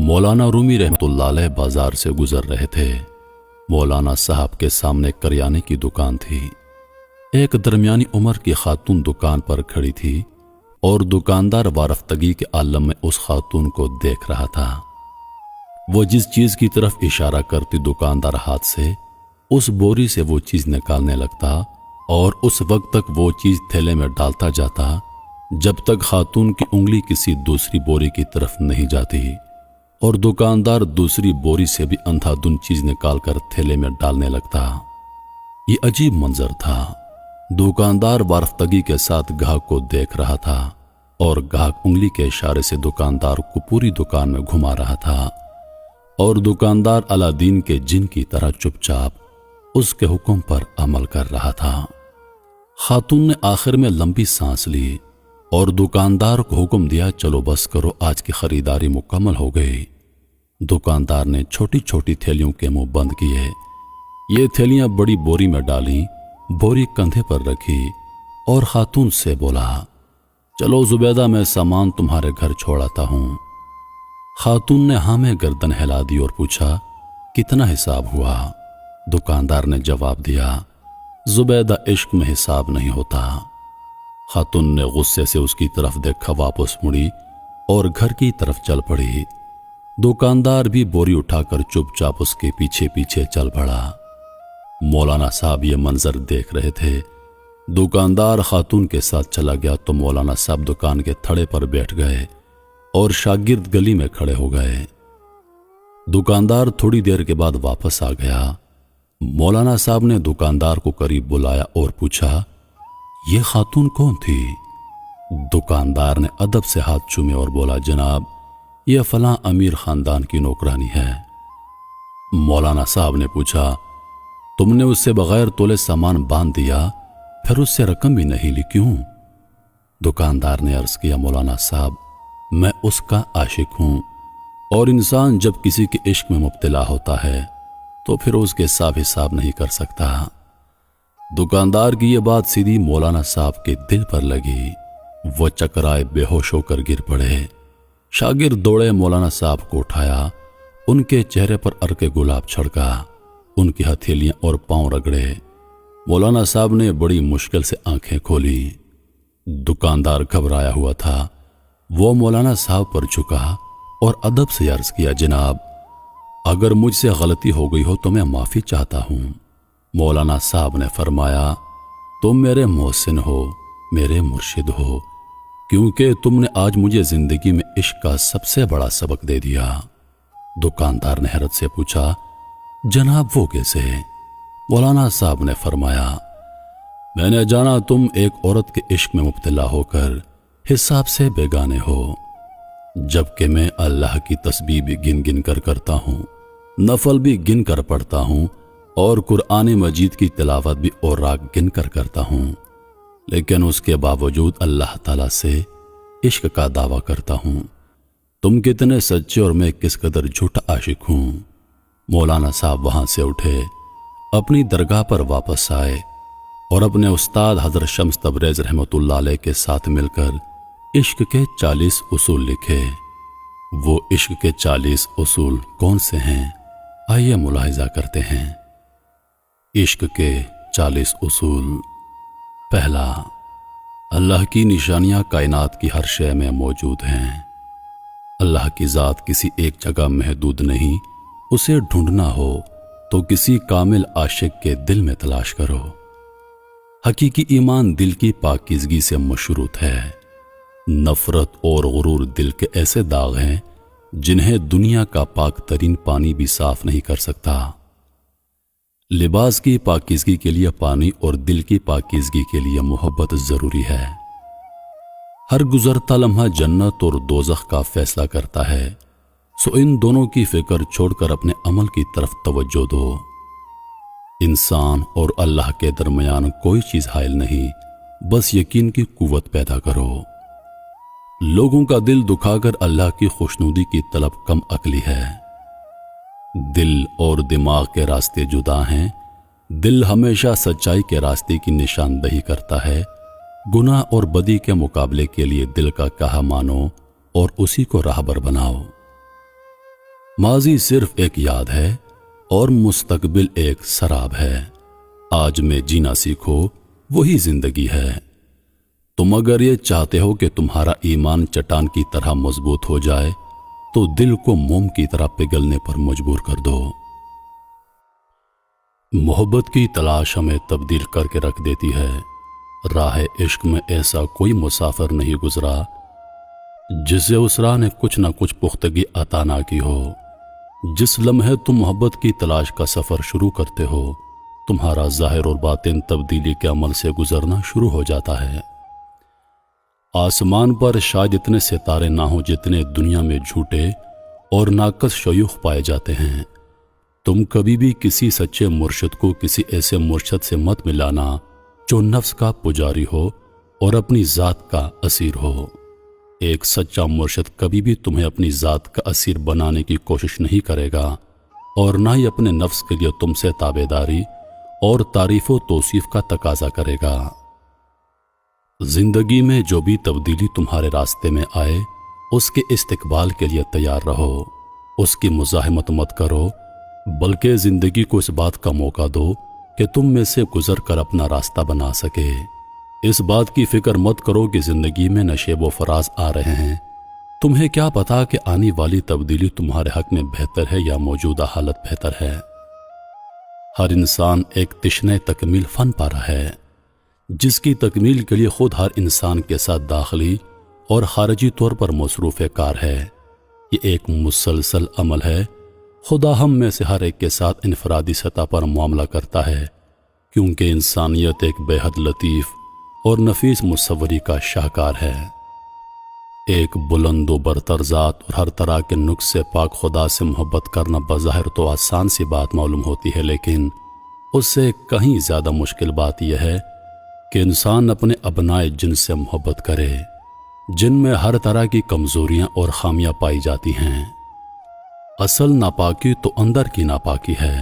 مولانا رومی رحمت اللہ علیہ بازار سے گزر رہے تھے۔ مولانا صاحب کے سامنے کریانے کی دکان تھی۔ ایک درمیانی عمر کی خاتون دکان پر کھڑی تھی اور دکاندار وارفتگی کے عالم میں اس خاتون کو دیکھ رہا تھا۔ وہ جس چیز کی طرف اشارہ کرتی دکاندار ہاتھ سے اس بوری سے وہ چیز نکالنے لگتا اور اس وقت تک وہ چیز تھیلے میں ڈالتا جاتا جب تک خاتون کی انگلی کسی دوسری بوری کی طرف نہیں جاتی، اور دکاندار دوسری بوری سے بھی اندھا دھن چیز نکال کر تھیلے میں ڈالنے لگتا۔ یہ عجیب منظر تھا۔ دکاندار وارفتگی کے ساتھ گاہک کو دیکھ رہا تھا اور گاہک انگلی کے اشارے سے دکاندار کو پوری دکان میں گھما رہا تھا، اور دکاندار الادین کے جن کی طرح چپ چاپ اس کے حکم پر عمل کر رہا تھا۔ خاتون نے آخر میں لمبی سانس لی اور دکاندار کو حکم دیا، چلو بس کرو، آج کی خریداری مکمل ہو گئی۔ دکاندار نے چھوٹی چھوٹی تھیلیوں کے منہ بند کیے۔ یہ تھیلیاں بڑی بوری میں ڈالی، بوری کندھے پر رکھی اور خاتون سے بولا، چلو زبیدہ، میں سامان تمہارے گھر چھوڑ آتا ہوں۔ خاتون نے ہاں میں گردن ہلا دی اور پوچھا، کتنا حساب ہوا؟ دکاندار نے جواب دیا، زبیدہ، عشق میں حساب نہیں ہوتا۔ خاتون نے غصے سے اس کی طرف دیکھا، واپس مڑی اور گھر کی طرف چل پڑی۔ دکاندار بھی بوری اٹھا کر چپ چاپ اس کے پیچھے پیچھے چل پڑا۔ مولانا صاحب یہ منظر دیکھ رہے تھے۔ دکاندار خاتون کے ساتھ چلا گیا تو مولانا صاحب دکان کے تھڑے پر بیٹھ گئے اور شاگرد گلی میں کھڑے ہو گئے۔ دکاندار تھوڑی دیر کے بعد واپس آ گیا۔ مولانا صاحب نے دکاندار کو قریب بلایا اور پوچھا، یہ خاتون کون تھی؟ دکاندار نے ادب سے ہاتھ چومے اور بولا، جناب، یہ فلاں امیر خاندان کی نوکرانی ہے۔ مولانا صاحب نے پوچھا، تم نے اس سے بغیر تولے سامان باندھ دیا، پھر اس سے رقم بھی نہیں لی، کیوں؟ دکاندار نے عرض کیا، مولانا صاحب، میں اس کا عاشق ہوں، اور انسان جب کسی کے عشق میں مبتلا ہوتا ہے تو پھر اس کے صاف حساب نہیں کر سکتا۔ دکاندار کی یہ بات سیدھی مولانا صاحب کے دل پر لگی۔ وہ چکرائے، بے ہوش ہو کر گر پڑے۔ شاگرد دوڑے، مولانا صاحب کو اٹھایا، ان کے چہرے پر عرق گلاب چھڑکا، ان کی ہتھیلیاں اور پاؤں رگڑے۔ مولانا صاحب نے بڑی مشکل سے آنکھیں کھولی۔ دکاندار گھبرایا ہوا تھا۔ وہ مولانا صاحب پر جھکا اور ادب سے عرض کیا، جناب، اگر مجھ سے غلطی ہو گئی ہو تو میں معافی چاہتا ہوں۔ مولانا صاحب نے فرمایا، تم میرے محسن ہو، میرے مرشد ہو، کیونکہ تم نے آج مجھے زندگی میں عشق کا سب سے بڑا سبق دے دیا۔ دکاندار نے حیرت سے پوچھا، جناب وہ کیسے؟ مولانا صاحب نے فرمایا، میں نے جانا تم ایک عورت کے عشق میں مبتلا ہو کر حساب سے بیگانے ہو، جبکہ میں اللہ کی تسبیح بھی گن گن کر کرتا ہوں، نفل بھی گن کر پڑھتا ہوں، اور قرآن مجید کی تلاوت بھی اور راگ گن کر کرتا ہوں، لیکن اس کے باوجود اللہ تعالیٰ سے عشق کا دعویٰ کرتا ہوں۔ تم کتنے سچے اور میں کس قدر جھوٹا عاشق ہوں۔ مولانا صاحب وہاں سے اٹھے، اپنی درگاہ پر واپس آئے اور اپنے استاد حضرت شمس تبریز رحمت اللہ علیہ کے ساتھ مل کر عشق کے 40 اصول لکھے۔ وہ عشق کے 40 اصول کون سے ہیں؟ آئیے ملاحظہ کرتے ہیں۔ عشق کے 40 اصول۔ پہلا، اللہ کی نشانیاں کائنات کی ہر شے میں موجود ہیں۔ اللہ کی ذات کسی ایک جگہ محدود نہیں، اسے ڈھونڈنا ہو تو کسی کامل عاشق کے دل میں تلاش کرو۔ حقیقی ایمان دل کی پاکیزگی سے مشروط ہے۔ نفرت اور غرور دل کے ایسے داغ ہیں جنہیں دنیا کا پاک ترین پانی بھی صاف نہیں کر سکتا۔ لباس کی پاکیزگی کے لیے پانی اور دل کی پاکیزگی کے لیے محبت ضروری ہے۔ ہر گزرتا لمحہ جنت اور دوزخ کا فیصلہ کرتا ہے، سو ان دونوں کی فکر چھوڑ کر اپنے عمل کی طرف توجہ دو۔ انسان اور اللہ کے درمیان کوئی چیز حائل نہیں، بس یقین کی قوت پیدا کرو۔ لوگوں کا دل دکھا کر اللہ کی خوشنودی کی طلب کم عقلی ہے۔ دل اور دماغ کے راستے جدا ہیں۔ دل ہمیشہ سچائی کے راستے کی نشاندہی کرتا ہے۔ گناہ اور بدی کے مقابلے کے لیے دل کا کہا مانو اور اسی کو راہبر بناؤ۔ ماضی صرف ایک یاد ہے اور مستقبل ایک سراب ہے۔ آج میں جینا سیکھو، وہی زندگی ہے۔ تم اگر یہ چاہتے ہو کہ تمہارا ایمان چٹان کی طرح مضبوط ہو جائے تو دل کو موم کی طرح پگھلنے پر مجبور کر دو۔ محبت کی تلاش ہمیں تبدیل کر کے رکھ دیتی ہے۔ راہ عشق میں ایسا کوئی مسافر نہیں گزرا جسے اس راہ نے کچھ نہ کچھ پختگی عطا نہ کی ہو۔ جس لمحے تم محبت کی تلاش کا سفر شروع کرتے ہو، تمہارا ظاہر اور باطن تبدیلی کے عمل سے گزرنا شروع ہو جاتا ہے۔ آسمان پر شاید اتنے ستارے نہ ہوں جتنے دنیا میں جھوٹے اور ناقص شیوخ پائے جاتے ہیں۔ تم کبھی بھی کسی سچے مرشد کو کسی ایسے مرشد سے مت ملانا جو نفس کا پجاری ہو اور اپنی ذات کا اسیر ہو۔ ایک سچا مرشد کبھی بھی تمہیں اپنی ذات کا اسیر بنانے کی کوشش نہیں کرے گا اور نہ ہی اپنے نفس کے لیے تم سے تابعداری اور تعریف و توصیف کا تقاضا کرے گا۔ زندگی میں جو بھی تبدیلی تمہارے راستے میں آئے، اس کے استقبال کے لیے تیار رہو۔ اس کی مزاحمت مت کرو، بلکہ زندگی کو اس بات کا موقع دو کہ تم میں سے گزر کر اپنا راستہ بنا سکے۔ اس بات کی فکر مت کرو کہ زندگی میں نشیب و فراز آ رہے ہیں۔ تمہیں کیا پتا کہ آنے والی تبدیلی تمہارے حق میں بہتر ہے یا موجودہ حالت بہتر ہے۔ ہر انسان ایک تشنہ تکمیل فن پارا ہے، جس کی تکمیل کے لیے خود ہر انسان کے ساتھ داخلی اور خارجی طور پر مصروف کار ہے۔ یہ ایک مسلسل عمل ہے۔ خدا ہم میں سے ہر ایک کے ساتھ انفرادی سطح پر معاملہ کرتا ہے، کیونکہ انسانیت ایک بے حد لطیف اور نفیس مصوری کا شاہکار ہے۔ ایک بلند و برتر ذات اور ہر طرح کے نقص سے پاک خدا سے محبت کرنا بظاہر تو آسان سی بات معلوم ہوتی ہے، لیکن اس سے کہیں زیادہ مشکل بات یہ ہے کہ انسان اپنے ابنائے جن سے محبت کرے، جن میں ہر طرح کی کمزوریاں اور خامیاں پائی جاتی ہیں۔ اصل ناپاکی تو اندر کی ناپاکی ہے،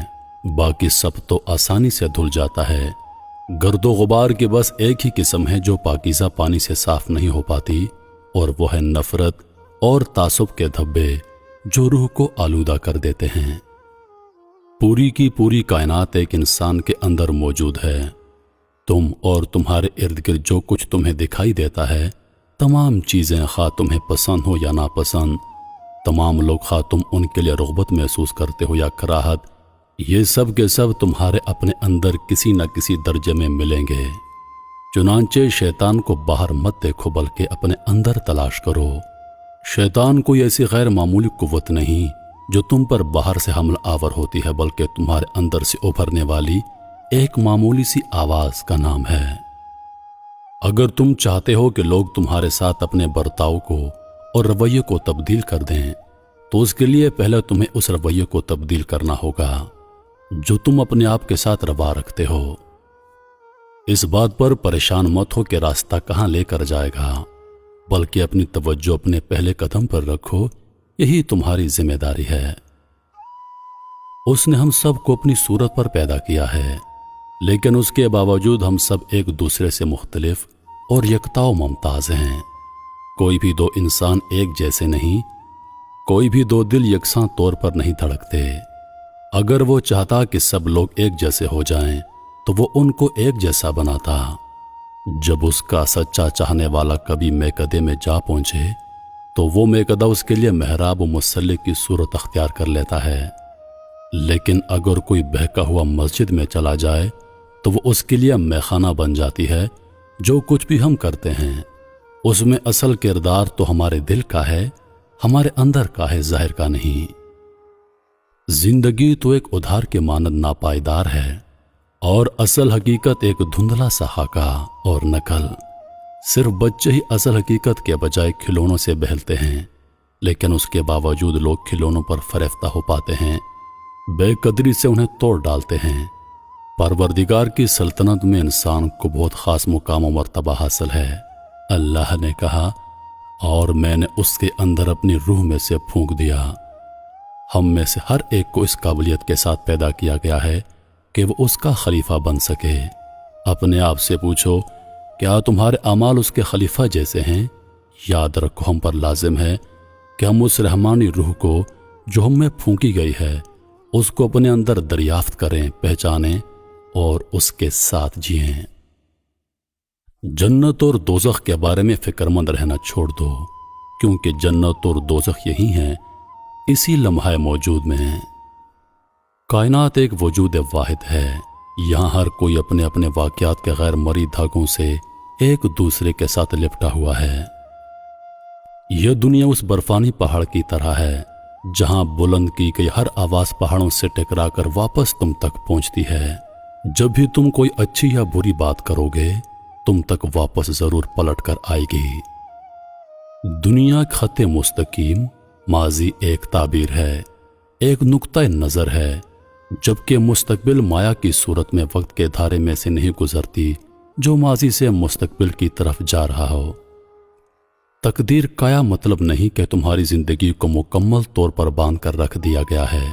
باقی سب تو آسانی سے دھل جاتا ہے۔ گرد و غبار کی بس ایک ہی قسم ہے جو پاکیزہ پانی سے صاف نہیں ہو پاتی، اور وہ ہے نفرت اور تعصب کے دھبے جو روح کو آلودہ کر دیتے ہیں۔ پوری کی پوری کائنات ایک انسان کے اندر موجود ہے۔ تم اور تمہارے ارد گرد جو کچھ تمہیں دکھائی دیتا ہے، تمام چیزیں خواہ تمہیں پسند ہو یا ناپسند، تمام لوگ خواہ تم ان کے لیے رغبت محسوس کرتے ہو یا کراہت، یہ سب کے سب تمہارے اپنے اندر کسی نہ کسی درجے میں ملیں گے۔ چنانچہ شیطان کو باہر مت دیکھو بلکہ اپنے اندر تلاش کرو۔ شیطان کوئی ایسی غیر معمولی قوت نہیں جو تم پر باہر سے حملہ آور ہوتی ہے، بلکہ تمہارے اندر سے ابھرنے والی ایک معمولی سی آواز کا نام ہے۔ اگر تم چاہتے ہو کہ لوگ تمہارے ساتھ اپنے برتاؤ کو اور رویے کو تبدیل کر دیں، تو اس کے لیے پہلے تمہیں اس رویے کو تبدیل کرنا ہوگا جو تم اپنے آپ کے ساتھ روا رکھتے ہو۔ اس بات پر پریشان مت ہو کہ راستہ کہاں لے کر جائے گا، بلکہ اپنی توجہ اپنے پہلے قدم پر رکھو، یہی تمہاری ذمہ داری ہے۔ اس نے ہم سب کو اپنی صورت پر پیدا کیا ہے، لیکن اس کے باوجود ہم سب ایک دوسرے سے مختلف اور یکتا و ممتاز ہیں۔ کوئی بھی دو انسان ایک جیسے نہیں، کوئی بھی دو دل یکساں طور پر نہیں دھڑکتے۔ اگر وہ چاہتا کہ سب لوگ ایک جیسے ہو جائیں تو وہ ان کو ایک جیسا بناتا۔ جب اس کا سچا چاہنے والا کبھی میکدے میں جا پہنچے تو وہ میکدہ اس کے لیے محراب و مصلی کی صورت اختیار کر لیتا ہے، لیکن اگر کوئی بہکا ہوا مسجد میں چلا جائے تو وہ اس کے لیے میخانہ بن جاتی ہے۔ جو کچھ بھی ہم کرتے ہیں اس میں اصل کردار تو ہمارے دل کا ہے، ہمارے اندر کا ہے، ظاہر کا نہیں۔ زندگی تو ایک ادھار کے مانند ناپائیدار ہے، اور اصل حقیقت ایک دھندلا سا خاکہ اور نقل۔ صرف بچے ہی اصل حقیقت کے بجائے کھلونوں سے بہلتے ہیں، لیکن اس کے باوجود لوگ کھلونوں پر فریفتہ ہو پاتے ہیں، بے قدری سے انہیں توڑ ڈالتے ہیں۔ پروردگار کی سلطنت میں انسان کو بہت خاص مقام و مرتبہ حاصل ہے۔ اللہ نے کہا، اور میں نے اس کے اندر اپنی روح میں سے پھونک دیا۔ ہم میں سے ہر ایک کو اس قابلیت کے ساتھ پیدا کیا گیا ہے کہ وہ اس کا خلیفہ بن سکے۔ اپنے آپ سے پوچھو، کیا تمہارے اعمال اس کے خلیفہ جیسے ہیں؟ یاد رکھو، ہم پر لازم ہے کہ ہم اس رحمانی روح کو جو ہم میں پھونکی گئی ہے اس کو اپنے اندر دریافت کریں، پہچانیں اور اس کے ساتھ جئیں۔ جنت اور دوزخ کے بارے میں فکر مند رہنا چھوڑ دو، کیونکہ جنت اور دوزخ یہی ہیں، اسی لمحہ موجود میں ہیں۔ کائنات ایک وجود واحد ہے، یہاں ہر کوئی اپنے اپنے واقعات کے غیر مری دھاگوں سے ایک دوسرے کے ساتھ لپٹا ہوا ہے۔ یہ دنیا اس برفانی پہاڑ کی طرح ہے جہاں بلند کی گئی ہر آواز پہاڑوں سے ٹکرا کر واپس تم تک پہنچتی ہے۔ جب بھی تم کوئی اچھی یا بری بات کرو گے تم تک واپس ضرور پلٹ کر آئے گی۔ دنیا خط مستقیم، ماضی ایک تعبیر ہے، ایک نقطہ نظر ہے، جبکہ مستقبل مایا کی صورت میں وقت کے دھارے میں سے نہیں گزرتی جو ماضی سے مستقبل کی طرف جا رہا ہو۔ تقدیر کا مطلب نہیں کہ تمہاری زندگی کو مکمل طور پر باندھ کر رکھ دیا گیا ہے۔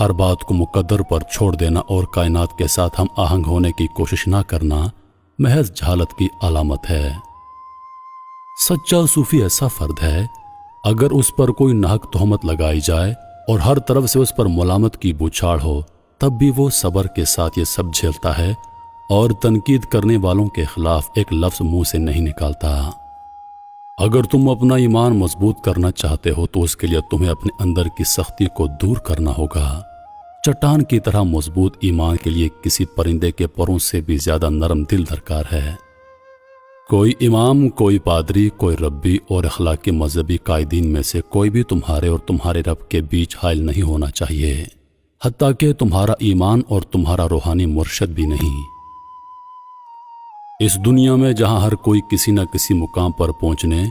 ہر بات کو مقدر پر چھوڑ دینا اور کائنات کے ساتھ ہم آہنگ ہونے کی کوشش نہ کرنا محض جہالت کی علامت ہے۔ سچا صوفی ایسا فرد ہے اگر اس پر کوئی ناحق تہمت لگائی جائے اور ہر طرف سے اس پر ملامت کی بوچھاڑ ہو تب بھی وہ صبر کے ساتھ یہ سب جھیلتا ہے اور تنقید کرنے والوں کے خلاف ایک لفظ منہ سے نہیں نکالتا۔ اگر تم اپنا ایمان مضبوط کرنا چاہتے ہو تو اس کے لیے تمہیں اپنے اندر کی سختی کو دور کرنا ہوگا۔ چٹان کی طرح مضبوط ایمان کے لیے کسی پرندے کے پروں سے بھی زیادہ نرم دل درکار ہے۔ کوئی امام، کوئی پادری، کوئی ربی اور اخلاقی مذہبی قائدین میں سے کوئی بھی تمہارے اور تمہارے رب کے بیچ حائل نہیں ہونا چاہیے، حتیٰ کہ تمہارا ایمان اور تمہارا روحانی مرشد بھی نہیں۔ اس دنیا میں جہاں ہر کوئی کسی نہ کسی مقام پر پہنچنے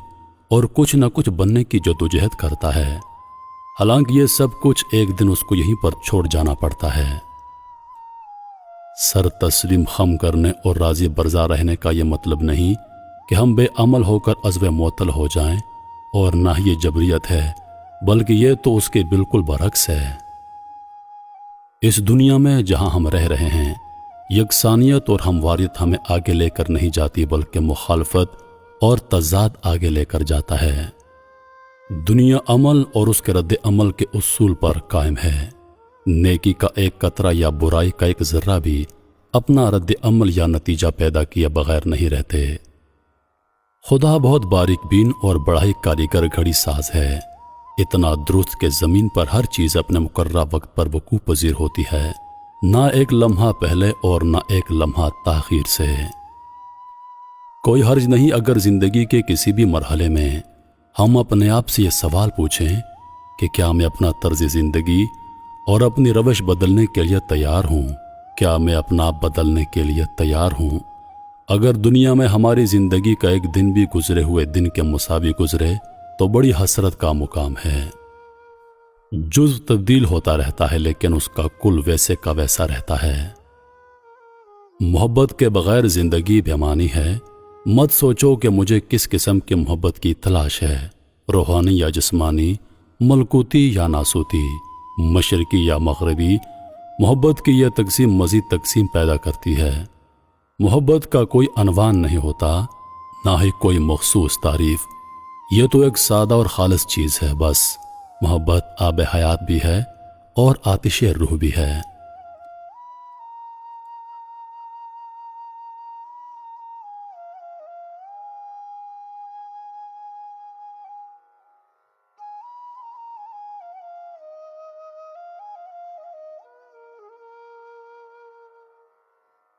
اور کچھ نہ کچھ بننے کی جدوجہد کرتا ہے، حالانکہ یہ سب کچھ ایک دن اس کو یہیں پر چھوڑ جانا پڑتا ہے۔ سر تسلیم خم کرنے اور راضی برضا رہنے کا یہ مطلب نہیں کہ ہم بے عمل ہو کر عزو معطل ہو جائیں، اور نہ ہی یہ جبریت ہے، بلکہ یہ تو اس کے بالکل برعکس ہے۔ اس دنیا میں جہاں ہم رہ رہے ہیں، یکسانیت اور ہمواریت ہمیں آگے لے کر نہیں جاتی بلکہ مخالفت اور تضاد آگے لے کر جاتا ہے۔ دنیا عمل اور اس کے رد عمل کے اصول پر قائم ہے۔ نیکی کا ایک قطرہ یا برائی کا ایک ذرہ بھی اپنا رد عمل یا نتیجہ پیدا کیے بغیر نہیں رہتے۔ خدا بہت باریک بین اور بڑا ہی کاریگر گھڑی ساز ہے، اتنا درست کہ زمین پر ہر چیز اپنے مقررہ وقت پر وقوع پذیر ہوتی ہے، نہ ایک لمحہ پہلے اور نہ ایک لمحہ تاخیر سے۔ کوئی حرج نہیں اگر زندگی کے کسی بھی مرحلے میں ہم اپنے آپ سے یہ سوال پوچھیں کہ کیا میں اپنا طرز زندگی اور اپنی روش بدلنے کے لیے تیار ہوں؟ کیا میں اپنا آپ بدلنے کے لیے تیار ہوں؟ اگر دنیا میں ہماری زندگی کا ایک دن بھی گزرے ہوئے دن کے مساوی گزرے تو بڑی حسرت کا مقام ہے۔ جز تبدیل ہوتا رہتا ہے لیکن اس کا کل ویسے کا ویسا رہتا ہے۔ محبت کے بغیر زندگی بے معنی ہے۔ مت سوچو کہ مجھے کس قسم کی محبت کی تلاش ہے، روحانی یا جسمانی، ملکوتی یا ناسوتی، مشرقی یا مغربی۔ محبت کی یہ تقسیم مزید تقسیم پیدا کرتی ہے۔ محبت کا کوئی عنوان نہیں ہوتا، نہ ہی کوئی مخصوص تعریف، یہ تو ایک سادہ اور خالص چیز ہے بس۔ محبت آب حیات بھی ہے اور آتش روح بھی ہے۔